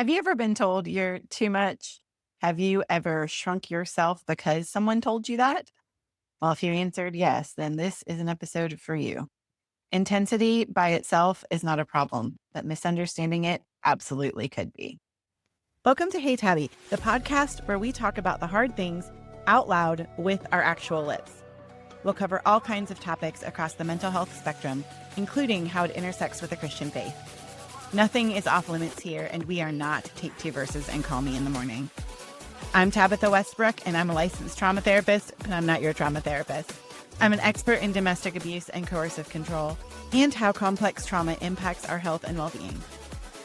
Have you ever been told you're too much? Have you ever shrunk yourself because someone told you that? Well, if you answered yes, then this is an episode for you. Intensity by itself is not a problem, but misunderstanding it absolutely could be. Welcome to Hey Tabby, the podcast where we talk about the hard things out loud with our actual lips. We'll cover all kinds of topics across the mental health spectrum, including how it intersects with the Christian faith. Nothing is off limits here, and we are not Take Two Verses and Call Me in the Morning. I'm Tabitha Westbrook, and I'm a licensed trauma therapist, but I'm not your trauma therapist. I'm an expert in domestic abuse and coercive control, and how complex trauma impacts our health and well-being.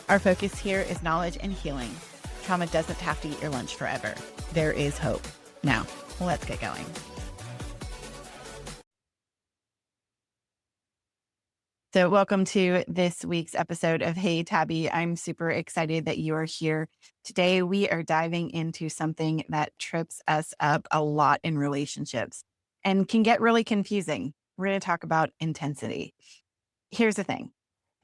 Our focus here is knowledge and healing. Trauma doesn't have to eat your lunch forever. There is hope. Now, let's get going. So welcome to this week's episode of Hey Tabby. I'm super excited that you are here. Today, we are diving into something that trips us up a lot in relationships and can get really confusing. We're going to talk about intensity. Here's the thing.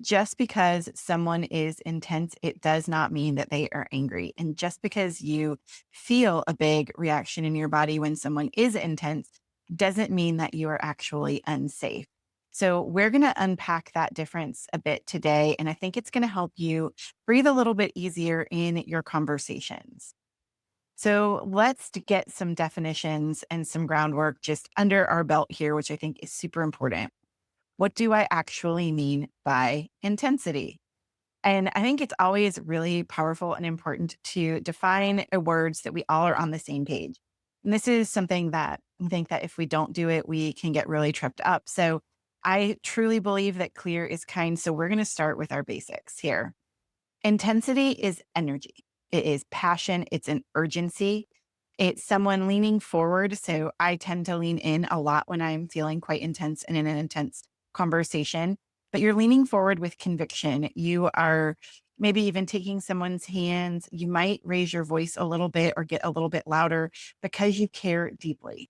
Just because someone is intense, it does not mean that they are angry. And just because you feel a big reaction in your body when someone is intense doesn't mean that you are actually unsafe. So we're going to unpack that difference a bit today. And I think it's going to help you breathe a little bit easier in your conversations. So let's get some definitions and some groundwork just under our belt here, which I think is super important. What do I actually mean by intensity? And I think it's always really powerful and important to define words that we all are on the same page. And this is something that I think that if we don't do it, we can get really tripped up. So I truly believe that clear is kind. So we're going to start with our basics here. Intensity is energy. It is passion. It's an urgency. It's someone leaning forward. So I tend to lean in a lot when I'm feeling quite intense and in an intense conversation, but you're leaning forward with conviction. You are maybe even taking someone's hands. You might raise your voice a little bit or get a little bit louder because you care deeply.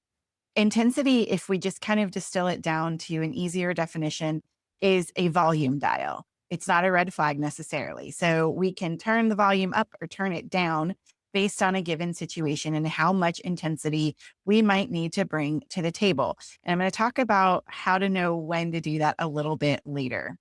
Intensity, if we just kind of distill it down to an easier definition, is a volume dial. It's not a red flag necessarily. So we can turn the volume up or turn it down based on a given situation and how much intensity we might need to bring to the table. And I'm going to talk about how to know when to do that a little bit later.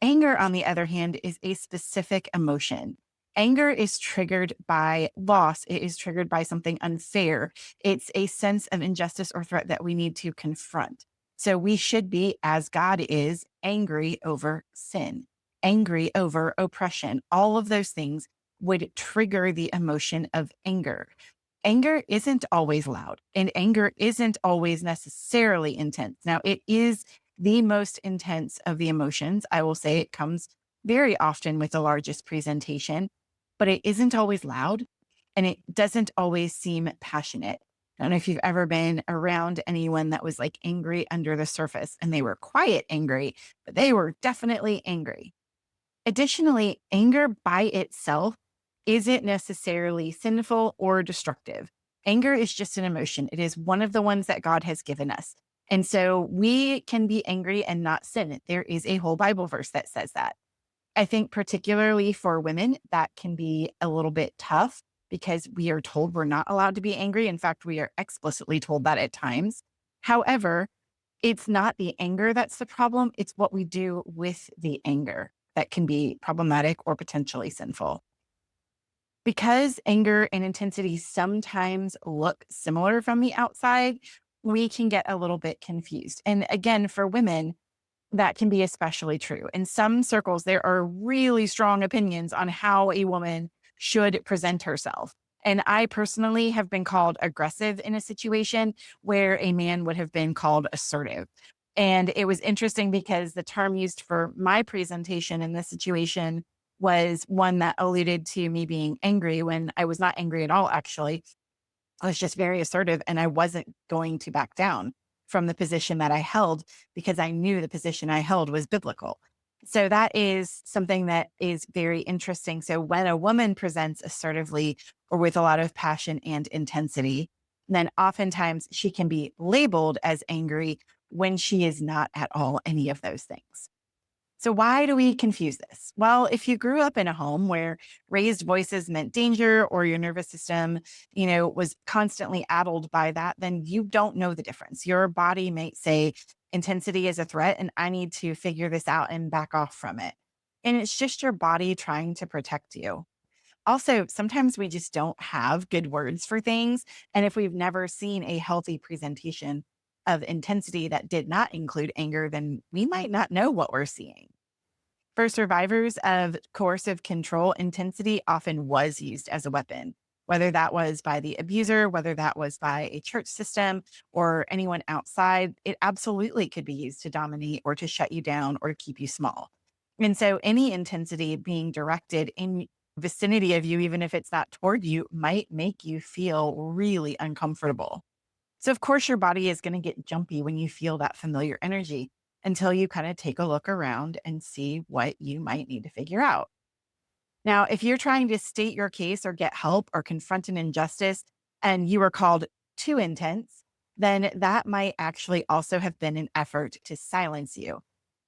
Anger, on the other hand, is a specific emotion. Anger is triggered by loss. It is triggered by something unfair. It's a sense of injustice or threat that we need to confront. So we should be, as God is, angry over sin, angry over oppression. All of those things would trigger the emotion of anger. Anger isn't always loud, and anger isn't always necessarily intense. Now, it is the most intense of the emotions. I will say it comes very often with the largest presentation, but it isn't always loud and it doesn't always seem passionate. I don't know if you've ever been around anyone that was like angry under the surface and they were quiet angry, but they were definitely angry. Additionally, anger by itself isn't necessarily sinful or destructive. Anger is just an emotion. It is one of the ones that God has given us. And so we can be angry and not sin. There is a whole Bible verse that says that. I think particularly for women, that can be a little bit tough because we are told we're not allowed to be angry. In fact, we are explicitly told that at times. However, it's not the anger that's the problem. It's what we do with the anger that can be problematic or potentially sinful. Because anger and intensity sometimes look similar from the outside, we can get a little bit confused. And again, for women, that can be especially true. In some circles, there are really strong opinions on how a woman should present herself. And I personally have been called aggressive in a situation where a man would have been called assertive. And it was interesting because the term used for my presentation in this situation was one that alluded to me being angry when I was not angry at all, actually. I was just very assertive and I wasn't going to back down from the position that I held because I knew the position I held was biblical. So that is something that is very interesting. So when a woman presents assertively or with a lot of passion and intensity, then oftentimes she can be labeled as angry when she is not at all any of those things. So, why do we confuse this? Well, if you grew up in a home where raised voices meant danger or your nervous system, was constantly addled by that, then you don't know the difference. Your body might say intensity is a threat and I need to figure this out and back off from it. And it's just your body trying to protect you. Also, sometimes we just don't have good words for things. And if we've never seen a healthy presentation of intensity that did not include anger, then we might not know what we're seeing. For survivors of coercive control, intensity often was used as a weapon, whether that was by the abuser, whether that was by a church system or anyone outside. It absolutely could be used to dominate or to shut you down or to keep you small. And so, any intensity being directed in vicinity of you, even if it's not toward you, might make you feel really uncomfortable. So, of course, your body is going to get jumpy when you feel that familiar energy until you kind of take a look around and see what you might need to figure out. Now, if you're trying to state your case or get help or confront an injustice and you are called too intense, then that might actually also have been an effort to silence you.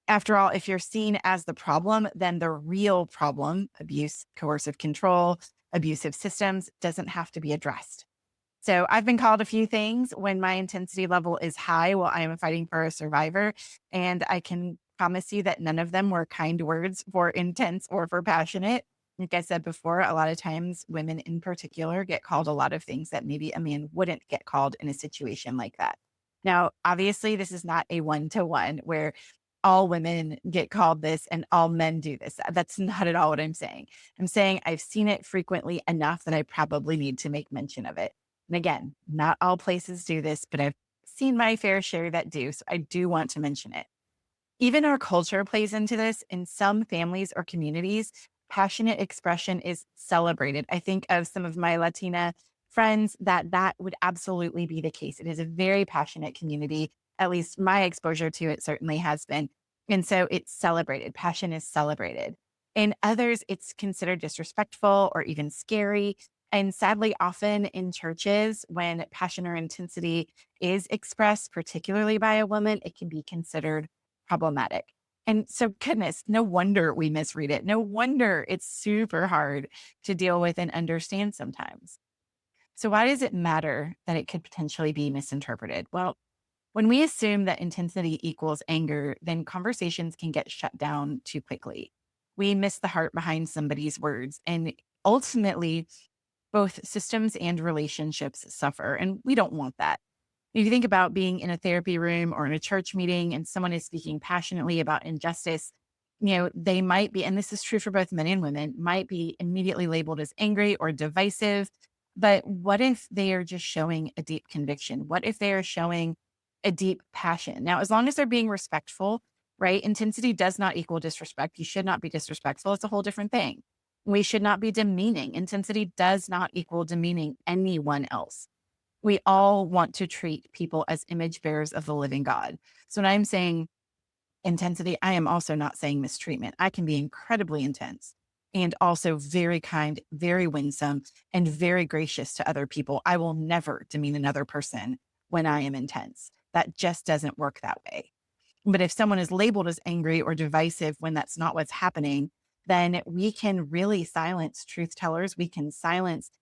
After all, if you're seen as the problem, then the real problem, abuse, coercive control, abusive systems, doesn't have to be addressed. So I've been called a few things when my intensity level is high while I am fighting for a survivor. And I can promise you that none of them were kind words for intense or for passionate. Like I said before, a lot of times women in particular get called a lot of things that maybe a man wouldn't get called in a situation like that. Now, obviously, this is not a one to one where all women get called this and all men do this. That's not at all what I'm saying. I'm saying I've seen it frequently enough that I probably need to make mention of it. And again, not all places do this, but I've seen my fair share that do. So I do want to mention it. Even our culture plays into this. In some families or communities, passionate expression is celebrated. I think of some of my Latina friends that would absolutely be the case. It is a very passionate community. At least my exposure to it certainly has been. And so it's celebrated. Passion is celebrated. In others, it's considered disrespectful or even scary. And sadly, often in churches, when passion or intensity is expressed, particularly by a woman, it can be considered problematic. And so, goodness, no wonder we misread it. No wonder it's super hard to deal with and understand sometimes. So, why does it matter that it could potentially be misinterpreted? Well, when we assume that intensity equals anger, then conversations can get shut down too quickly. We miss the heart behind somebody's words. And ultimately, both systems and relationships suffer. And we don't want that. If you think about being in a therapy room or in a church meeting and someone is speaking passionately about injustice, they might be, and this is true for both men and women, might be immediately labeled as angry or divisive. But what if they are just showing a deep conviction? What if they are showing a deep passion? Now, as long as they're being respectful, right? Intensity does not equal disrespect. You should not be disrespectful. It's a whole different thing. We should not be demeaning. Intensity does not equal demeaning anyone else. We all want to treat people as image bearers of the living God. So when I'm saying intensity, I am also not saying mistreatment. I can be incredibly intense and also very kind, very winsome, and very gracious to other people. I will never demean another person when I am intense. That just doesn't work that way. But if someone is labeled as angry or divisive when that's not what's happening, then we can really silence truth tellers. We can silence,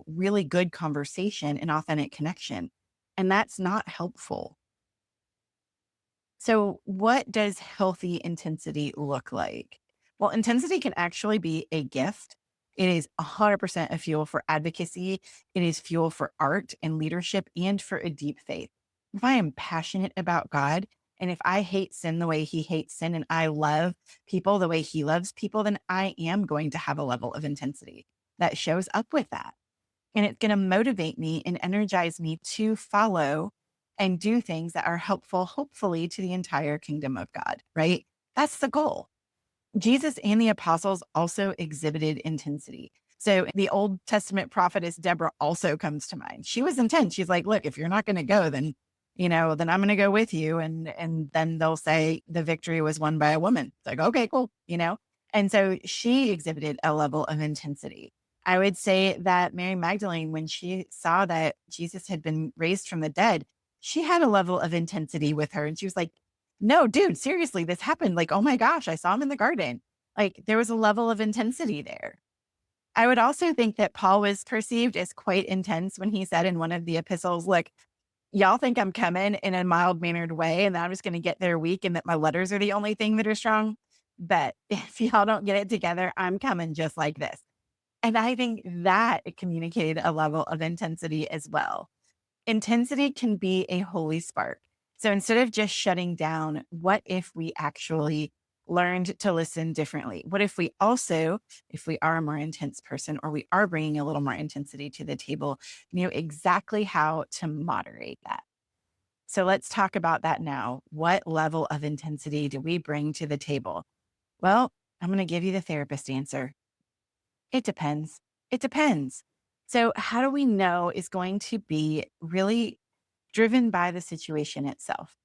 really good conversation and authentic connection. And that's not helpful. So, what does healthy intensity look like? Well, intensity can actually be a gift. It is 100% a fuel for advocacy. It is fuel for art and leadership and for a deep faith. If I am passionate about God and if I hate sin the way he hates sin and I love people the way he loves people, then I am going to have a level of intensity that shows up with that. And it's going to motivate me and energize me to follow and do things that are helpful, hopefully, to the entire kingdom of God, right? That's the goal. Jesus and the apostles also exhibited intensity. So the Old Testament prophetess Deborah also comes to mind. She was intense. She's like, look, if you're not going to go, then, then I'm going to go with you. And then they'll say the victory was won by a woman. It's like, okay, cool. And so she exhibited a level of intensity. I would say that Mary Magdalene, when she saw that Jesus had been raised from the dead, she had a level of intensity with her. And she was like, No, dude, seriously, this happened. Like, oh my gosh, I saw him in the garden. Like, there was a level of intensity there. I would also think that Paul was perceived as quite intense when he said in one of the epistles, "Look, y'all think I'm coming in a mild mannered way and that I'm just going to get there weak and that my letters are the only thing that are strong. But if y'all don't get it together, I'm coming just like this." And I think that it communicated a level of intensity as well. Intensity can be a holy spark. So instead of just shutting down, what if we actually learned to listen differently? What if we also, if we are a more intense person or we are bringing a little more intensity to the table, knew exactly how to moderate that? So let's talk about that now. What level of intensity do we bring to the table? Well, I'm going to give you the therapist answer. It depends. It depends. So, how do we know is going to be really driven by the situation itself?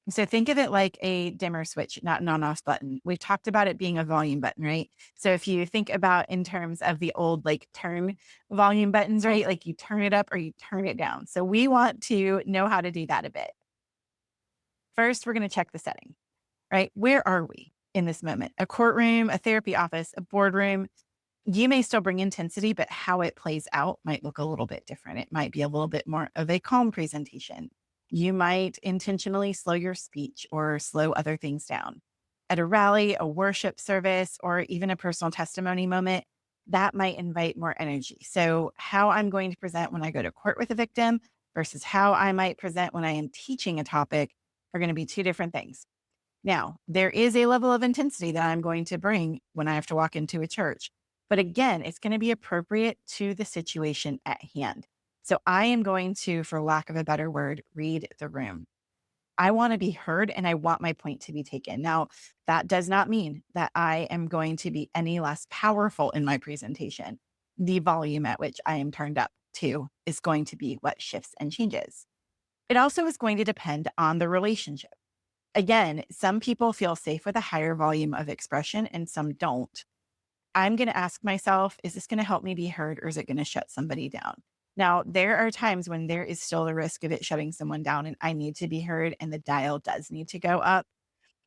So, think of it like a dimmer switch, not an on off button. We've talked about it being a volume button, right? So, if you think about in terms of the old like turn volume buttons, right? Like you turn it up or you turn it down. So, we want to know how to do that a bit. First, we're going to check the setting, right? Where are we in this moment? A courtroom, a therapy office, a boardroom, you may still bring intensity, but how it plays out might look a little bit different. It might be a little bit more of a calm presentation. You might intentionally slow your speech or slow other things down. At a rally, a worship service, or even a personal testimony moment, that might invite more energy. So, how I'm going to present when I go to court with a victim versus how I might present when I am teaching a topic are going to be two different things. Now, there is a level of intensity that I'm going to bring when I have to walk into a church. But again, it's going to be appropriate to the situation at hand. So I am going to, for lack of a better word, read the room. I want to be heard and I want my point to be taken. Now, that does not mean that I am going to be any less powerful in my presentation. The volume at which I am turned up to is going to be what shifts and changes. It also is going to depend on the relationship. Again, some people feel safe with a higher volume of expression and some don't. I'm going to ask myself, is this going to help me be heard or is it going to shut somebody down? Now, there are times when there is still the risk of it shutting someone down and I need to be heard and the dial does need to go up.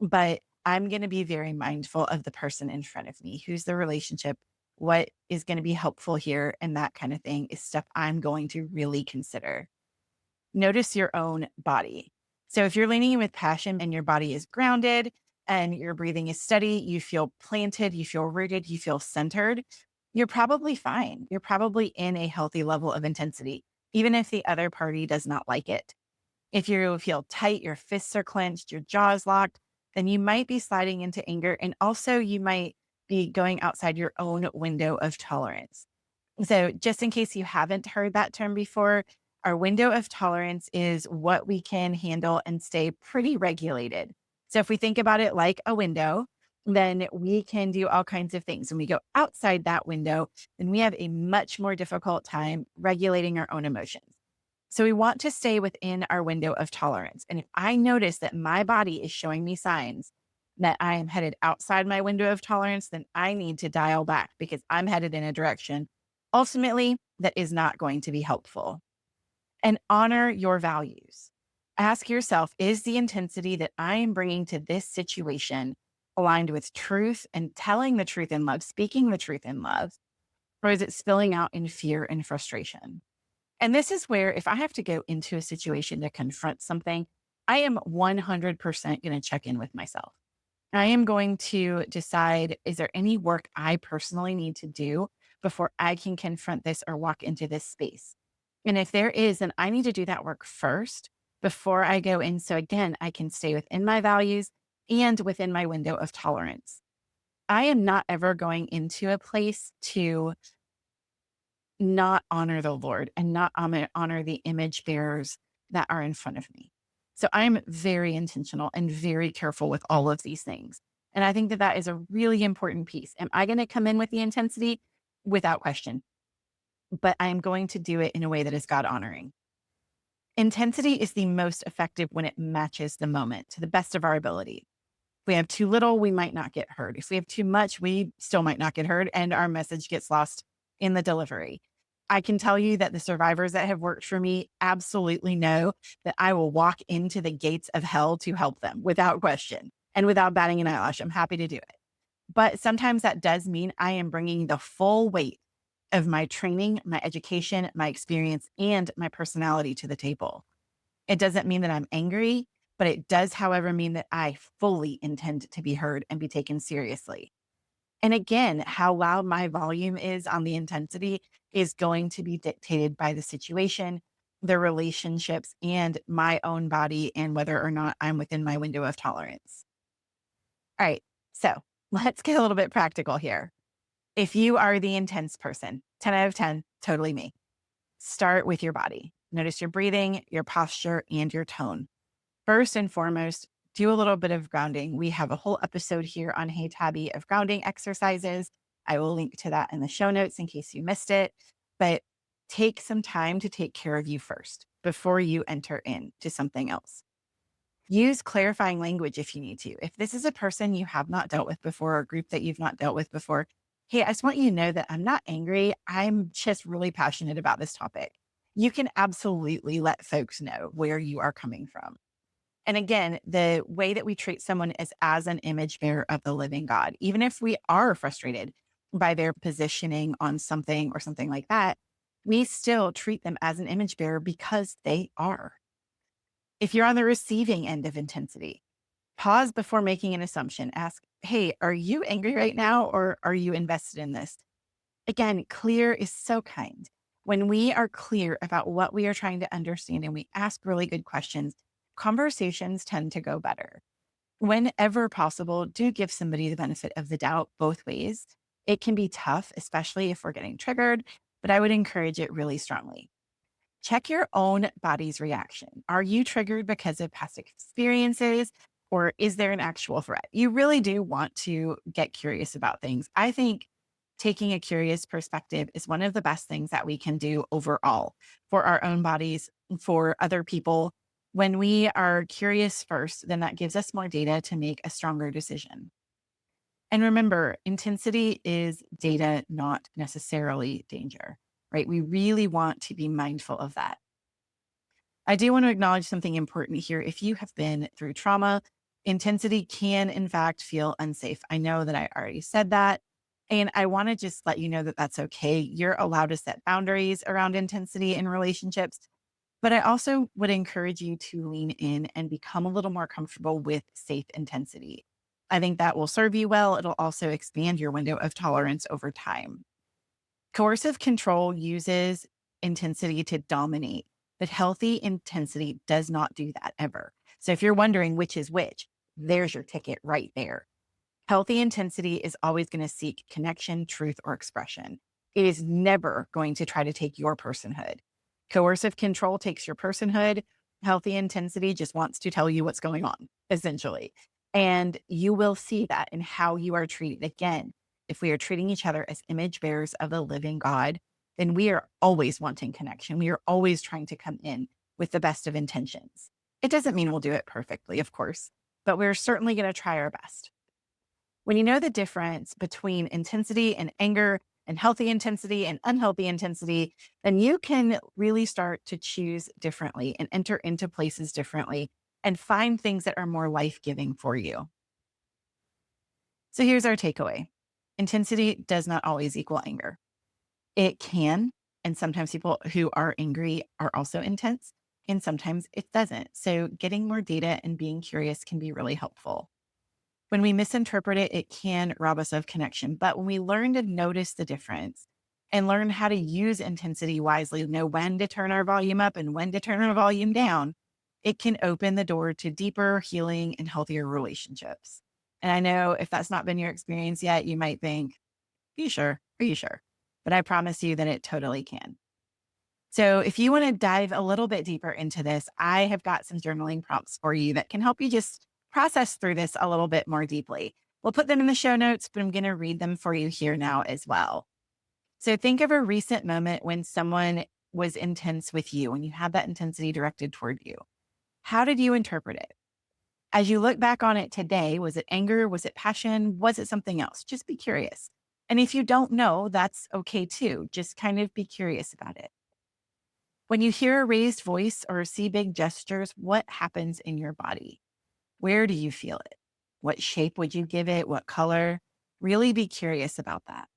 But I'm going to be very mindful of the person in front of me. Who's the relationship? What is going to be helpful here? And that kind of thing is stuff I'm going to really consider. Notice your own body. So if you're leaning in with passion and your body is grounded and your breathing is steady, you feel planted, you feel rooted, you feel centered, you're probably fine. You're probably in a healthy level of intensity, even if the other party does not like it. If you feel tight, your fists are clenched, your jaw is locked, then you might be sliding into anger. And also, you might be going outside your own window of tolerance. So, just in case you haven't heard that term before, our window of tolerance is what we can handle and stay pretty regulated. So, if we think about it like a window, then we can do all kinds of things. When we go outside that window, then we have a much more difficult time regulating our own emotions. So, we want to stay within our window of tolerance. And if I notice that my body is showing me signs that I am headed outside my window of tolerance, then I need to dial back because I'm headed in a direction ultimately that is not going to be helpful. And honor your values. Ask yourself, is the intensity that I am bringing to this situation aligned with truth and telling the truth in love, speaking the truth in love, or is it spilling out in fear and frustration? And this is where, if I have to go into a situation to confront something, I am 100% going to check in with myself. I am going to decide, is there any work I personally need to do before I can confront this or walk into this space? And if there is, then I need to do that work first before I go in. So again, I can stay within my values and within my window of tolerance. I am not ever going into a place to not honor the Lord and not honor the image bearers that are in front of me. So I'm very intentional and very careful with all of these things. And I think that that is a really important piece. Am I going to come in with the intensity? Without question, but I'm going to do it in a way that is God honoring. Intensity is the most effective when it matches the moment to the best of our ability. If we have too little, we might not get heard. If we have too much, we still might not get heard and our message gets lost in the delivery. I can tell you that the survivors that have worked for me absolutely know that I will walk into the gates of hell to help them without question and without batting an eyelash. I'm happy to do it. But sometimes that does mean I am bringing the full weight of my training, my education, my experience, and my personality to the table. It doesn't mean that I'm angry, but it does, however, mean that I fully intend to be heard and be taken seriously. And again, how loud my volume is on the intensity is going to be dictated by the situation, the relationships, and my own body, and whether or not I'm within my window of tolerance. All right. So let's get a little bit practical here. If you are the intense person, 10 out of 10, totally me. Start with your body. Notice your breathing, your posture, and your tone. First and foremost, do a little bit of grounding. We have a whole episode here on Hey Tabby of grounding exercises. I will link to that in the show notes in case you missed it. But take some time to take care of you first before you enter into something else. Use clarifying language if you need to. If this is a person you have not dealt with before or a group that you've not dealt with before, hey, I just want you to know that I'm not angry. I'm just really passionate about this topic. You can absolutely let folks know where you are coming from. And again, the way that we treat someone is as an image bearer of the living God. Even if we are frustrated by their positioning on something or something like that, we still treat them as an image bearer because they are. If you're on the receiving end of intensity, pause before making an assumption. Ask, hey, are you angry right now or are you invested in this? Again, clear is so kind. When we are clear about what we are trying to understand and we ask really good questions, conversations tend to go better. Whenever possible, do give somebody the benefit of the doubt both ways. It can be tough, especially if we're getting triggered, but I would encourage it really strongly. Check your own body's reaction. Are you triggered because of past experiences or is there an actual threat? You really do want to get curious about things. I think taking a curious perspective is one of the best things that we can do overall for our own bodies, for other people. When we are curious first, then that gives us more data to make a stronger decision. And remember, intensity is data, not necessarily danger, right? We really want to be mindful of that. I do want to acknowledge something important here. If you have been through trauma, intensity can, in fact, feel unsafe. I know that I already said that. And I want to just let you know that that's okay. You're allowed to set boundaries around intensity in relationships. But I also would encourage you to lean in and become a little more comfortable with safe intensity. I think that will serve you well. It'll also expand your window of tolerance over time. Coercive control uses intensity to dominate, but healthy intensity does not do that ever. So if you're wondering which is which, there's your ticket right there. Healthy intensity is always going to seek connection, truth, or expression. It is never going to try to take your personhood. Coercive control takes your personhood. Healthy intensity just wants to tell you what's going on, essentially. And you will see that in how you are treated. Again, if we are treating each other as image bearers of the living God, then we are always wanting connection. We are always trying to come in with the best of intentions. It doesn't mean we'll do it perfectly, of course, but we're certainly going to try our best. When you know the difference between intensity and anger and healthy intensity and unhealthy intensity, then you can really start to choose differently and enter into places differently and find things that are more life-giving for you. So here's our takeaway. Intensity does not always equal anger. It can, and sometimes people who are angry are also intense, and sometimes it doesn't. So getting more data and being curious can be really helpful. When we misinterpret it, it can rob us of connection. But when we learn to notice the difference and learn how to use intensity wisely, know when to turn our volume up and when to turn our volume down, it can open the door to deeper healing and healthier relationships. And I know if that's not been your experience yet, you might think, are you sure? Are you sure? But I promise you that it totally can. So if you want to dive a little bit deeper into this, I have got some journaling prompts for you that can help you just process through this a little bit more deeply. We'll put them in the show notes, but I'm going to read them for you here now as well. So think of a recent moment when someone was intense with you, when you had that intensity directed toward you. How did you interpret it? As you look back on it today, was it anger? Was it passion? Was it something else? Just be curious. And if you don't know, that's okay too. Just kind of be curious about it. When you hear a raised voice or see big gestures, what happens in your body? Where do you feel it? What shape would you give it? What color? Really be curious about that.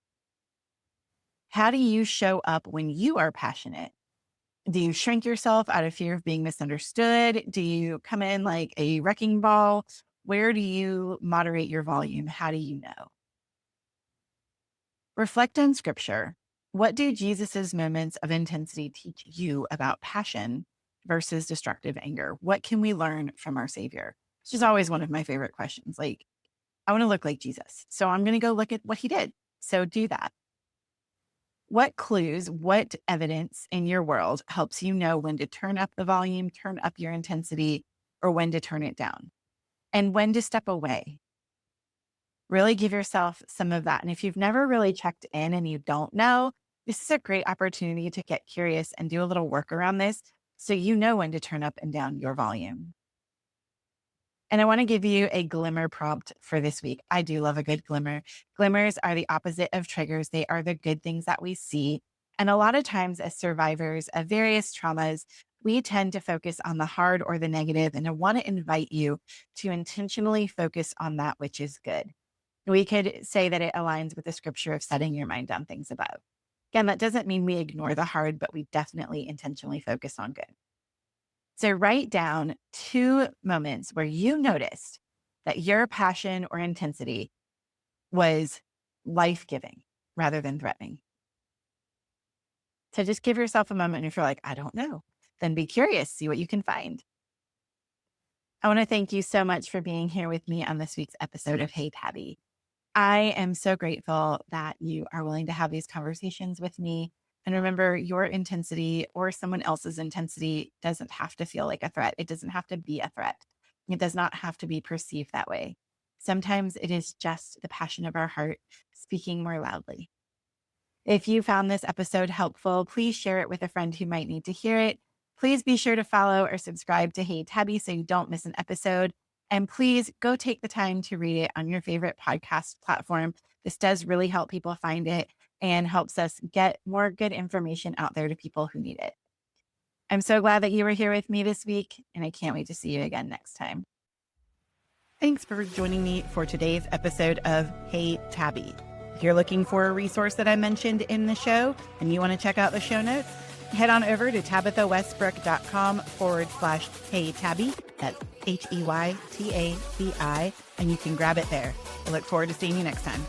How do you show up when you are passionate? Do you shrink yourself out of fear of being misunderstood? Do you come in like a wrecking ball? Where do you moderate your volume? How do you know? Reflect on scripture. What do Jesus's moments of intensity teach you about passion versus destructive anger? What can we learn from our Savior? Which is always one of my favorite questions. Like, I want to look like Jesus. So I'm going to go look at what he did. So do that. What clues, what evidence in your world helps you know when to turn up the volume, turn up your intensity, or when to turn it down, and when to step away? Really give yourself some of that. And if you've never really checked in and you don't know, this is a great opportunity to get curious and do a little work around this so you know when to turn up and down your volume. And I want to give you a glimmer prompt for this week. I do love a good glimmer. Glimmers are the opposite of triggers. They are the good things that we see. And a lot of times, as survivors of various traumas, we tend to focus on the hard or the negative. And I want to invite you to intentionally focus on that which is good. We could say that it aligns with the scripture of setting your mind on things above. Again, that doesn't mean we ignore the hard, but we definitely intentionally focus on good. So write down 2 moments where you noticed that your passion or intensity was life-giving rather than threatening. So just give yourself a moment, and if you're like, I don't know, then be curious, see what you can find. I want to thank you so much for being here with me on this week's episode of Hey Tabby. I am so grateful that you are willing to have these conversations with me. And remember, your intensity or someone else's intensity doesn't have to feel like a threat. It doesn't have to be a threat. It does not have to be perceived that way. Sometimes it is just the passion of our heart speaking more loudly. If you found this episode helpful, please share it with a friend who might need to hear it. Please be sure to follow or subscribe to Hey Tabby so you don't miss an episode. And please go take the time to read it on your favorite podcast platform. This does really help people find it and helps us get more good information out there to people who need it. I'm so glad that you were here with me this week, and I can't wait to see you again next time. Thanks for joining me for today's episode of Hey Tabby. If you're looking for a resource that I mentioned in the show and you want to check out the show notes, head on over to tabithawestbrook.com/Hey Tabby. That's HEYTABI, and you can grab it there. I look forward to seeing you next time.